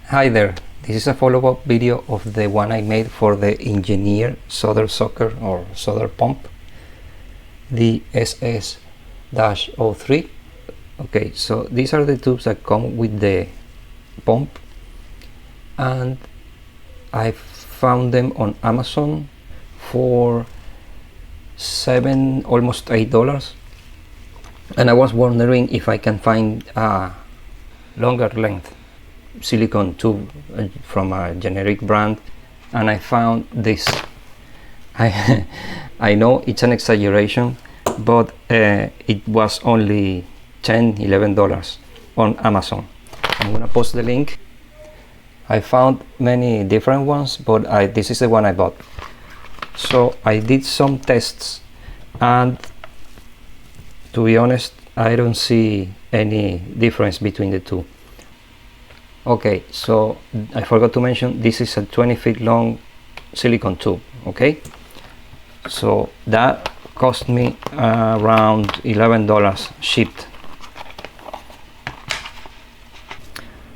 Hi there, this is a follow-up video of the one I made for the engineer solder socket or solder pump, the SS-03. Okay, so these are the tubes that come with the pump, and I found them on Amazon for almost $8, and I was wondering if I can find a longer length silicone tube from a generic brand, and I found this. I know it's an exaggeration, but it was only $10–11 on Amazon. I'm gonna post the link. I found many different ones, but this is the one I bought. So I did some tests, and to be honest, I don't see any difference between the two. Okay, so I forgot to mention this is a 20 feet long silicone tube. Okay, so that cost me around $11 shipped.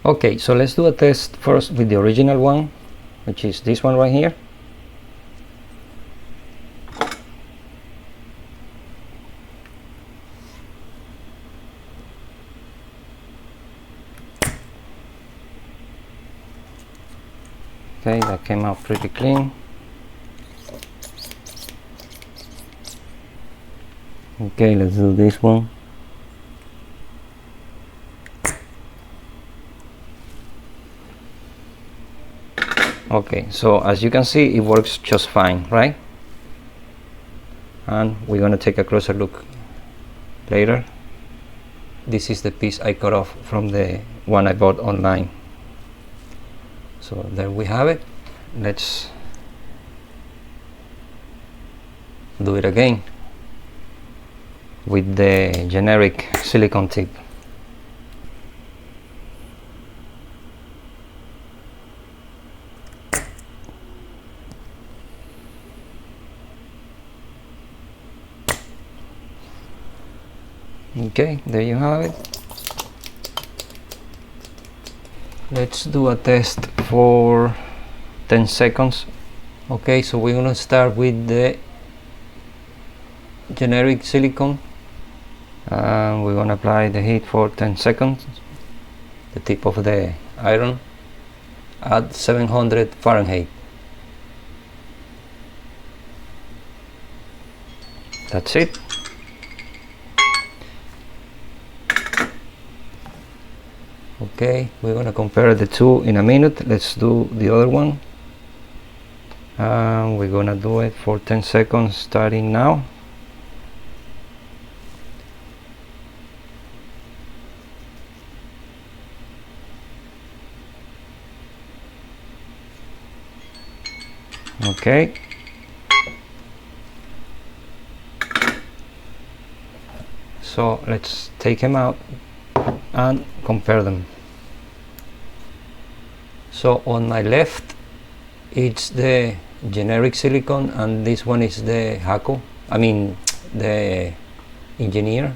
Okay, so let's do a test first with the original one, which is this one right here. Okay, that came out pretty clean. Okay, let's do this one. Okay, so as you can see, it works just fine, right? And we're gonna take a closer look later. This is the piece I cut off from the one I bought online. So there we have it. Let's do it again with the generic silicone tip. Okay, there you have it. Let's do a test for 10 seconds. Okay, so we're gonna start with the generic silicone, and we're gonna apply the heat for 10 seconds, the tip of the iron at 700 Fahrenheit. That's it. Okay, we're gonna compare the two in a minute. Let's do the other one. We're gonna do it for 10 seconds starting now. Okay. So let's take them out and compare them. So on my left it's the generic silicone, and this one is the the engineer.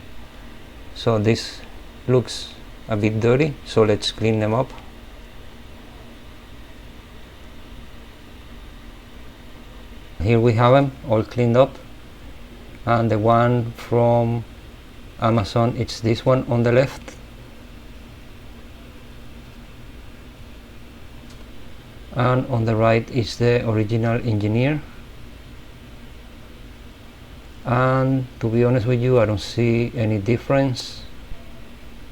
So this looks a bit dirty, so let's clean them up. Here we have them all cleaned up, and the one from Amazon, it's this one on the left. And on the right is the original engineer. And to be honest with you, I don't see any difference.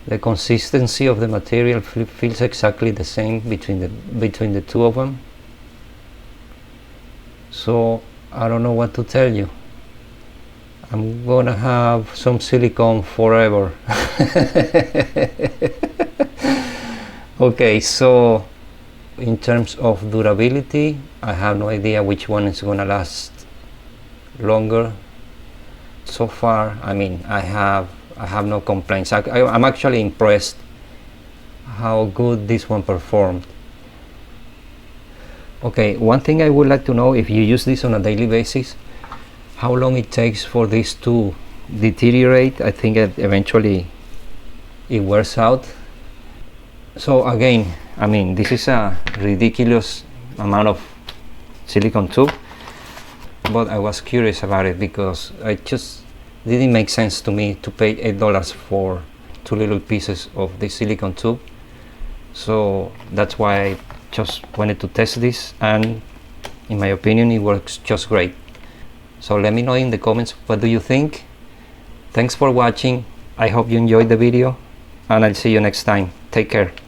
The consistency of the material feels exactly the same between the two of them. So I don't know what to tell you. I'm gonna have some silicone forever. Okay, so in terms of durability, I have no idea which one is gonna last longer. So far, I mean, I have no complaints. I'm actually impressed how good this one performed. Okay, one thing I would like to know, if you use this on a daily basis, how long it takes for this to deteriorate. I think eventually it wears out. So again, I mean, this is a ridiculous amount of silicone tube, but I was curious about it because I just didn't make sense to me to pay $8 for 2 little pieces of the silicone tube. So that's why I just wanted to test this, and in my opinion it works just great. So let me know in the comments, what do you think? Thanks for watching. I hope you enjoyed the video, and I'll see you next time. Take care.